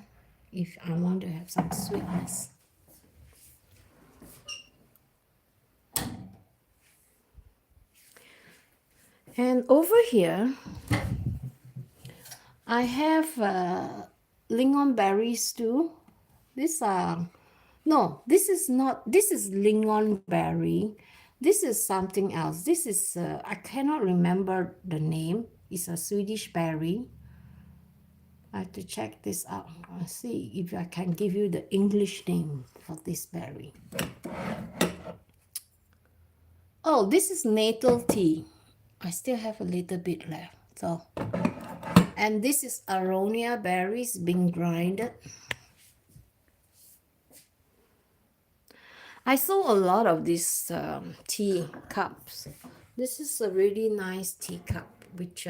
if I want to have some sweetness. And over here, I have lingon berries too. These are, no, this is not, this is lingon berry. This is something else. This is, I cannot remember the name. It's a Swedish berry. I have to check this out. I'll see if I can give you the English name for this berry. Oh, this is natal tea. I still have a little bit left. So, and this is aronia berries being grinded. I saw a lot of these tea cups. This is a really nice tea cup which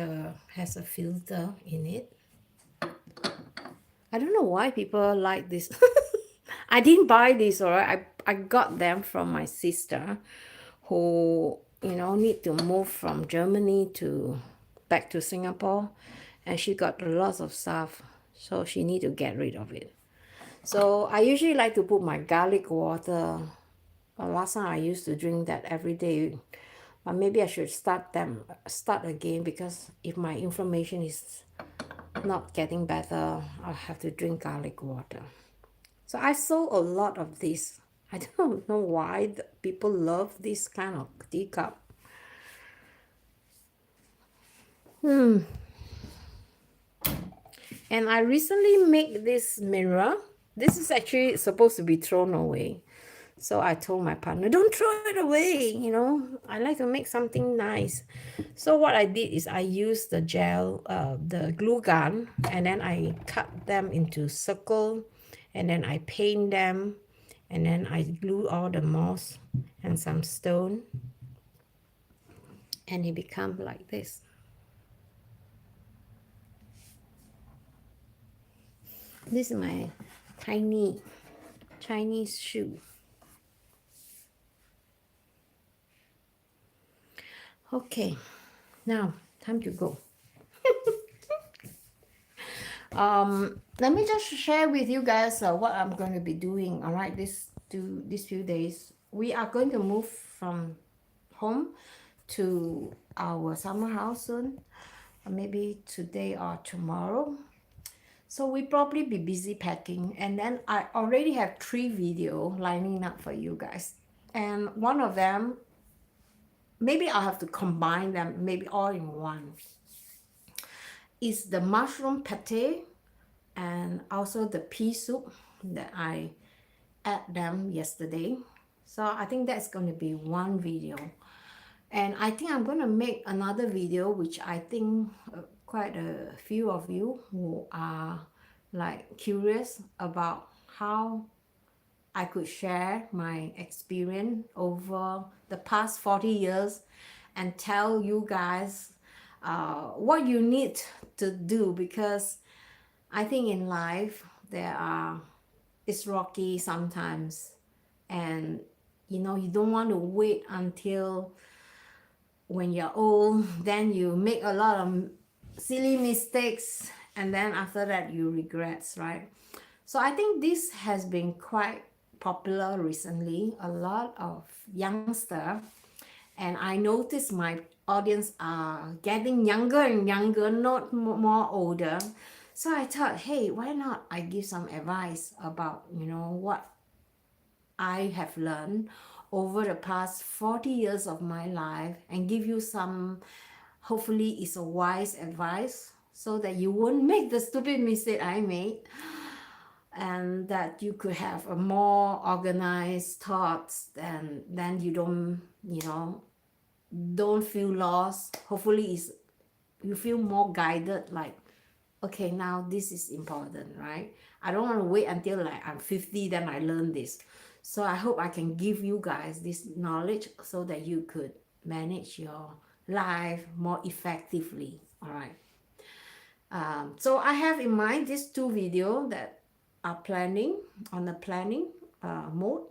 has a filter in it. I don't know why people like this. I didn't buy this, all right. I got them from my sister who, you know, need to move from Germany to back to Singapore, and she got lots of stuff, so she need to get rid of it. So I usually like to put my garlic water. Last time I used to drink that every day, but maybe I should start again, because if my inflammation is not getting better, I'll have to drink garlic water. So I saw a lot of this. I don't know why people love this kind of teacup. And I recently made this mirror. This is actually supposed to be thrown away. So I told my partner, don't throw it away, you know. I like to make something nice. So what I did is I used the gel, the glue gun, and then I cut them into circle, and then I paint them, and then I glue all the moss and some stone, and it become like this. This is my tiny Chinese shoe. Okay, now time to go. Let me just share with you guys what I'm going to be doing. All right, these few days we are going to move from home to our summer house soon, maybe today or tomorrow. So we probably be busy packing, and then I already have 3 videos lining up for you guys, and one of them, maybe I'll have to combine them, maybe all in one, is the mushroom pate and also the pea soup that I add them yesterday. So I think that's going to be one video. And I think I'm going to make another video, which I think quite a few of you who are like curious about how I could share my experience over the past 40 years and tell you guys what you need to do, because I think in life there are it's rocky sometimes, and you don't want to wait until when you're old, then you make a lot of silly mistakes, and then after that you regrets, right? So I think this has been quite popular recently. A lot of youngster, and I notice my audience are getting younger and younger, not more older. So I thought, hey, why not I give some advice about what I have learned over the past 40 years of my life, and give you some, hopefully it's a wise advice, so that you won't make the stupid mistake I made, and that you could have a more organized thoughts, and then you don't feel lost. Hopefully it's you feel more guided, like, okay, now this is important, right? I don't want to wait until like I'm 50 then I learn this. So I hope I can give you guys this knowledge so that you could manage your life more effectively. All right. So I have in mind these two videos that are planning on the planning mode.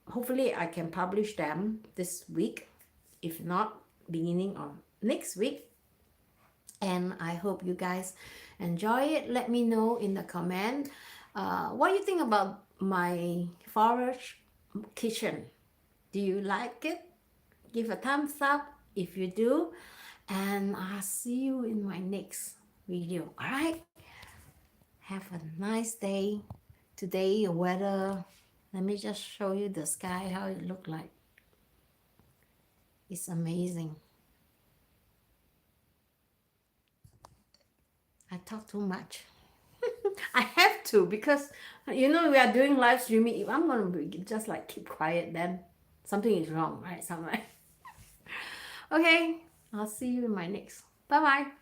Hopefully I can publish them this week, if not beginning of next week. And I hope you guys enjoy it. Let me know in the comment what you think about my forage kitchen. Do you like it? Give a thumbs up if you do, and I'll see you in my next video. All right, have a nice day. Today the weather, let me just show you the sky, how it look like. It's amazing. I talk too much. I have to, because we are doing live streaming. If I'm gonna be just like keep quiet, then something is wrong, right? Somewhere. Okay, I'll see you in my next. Bye bye.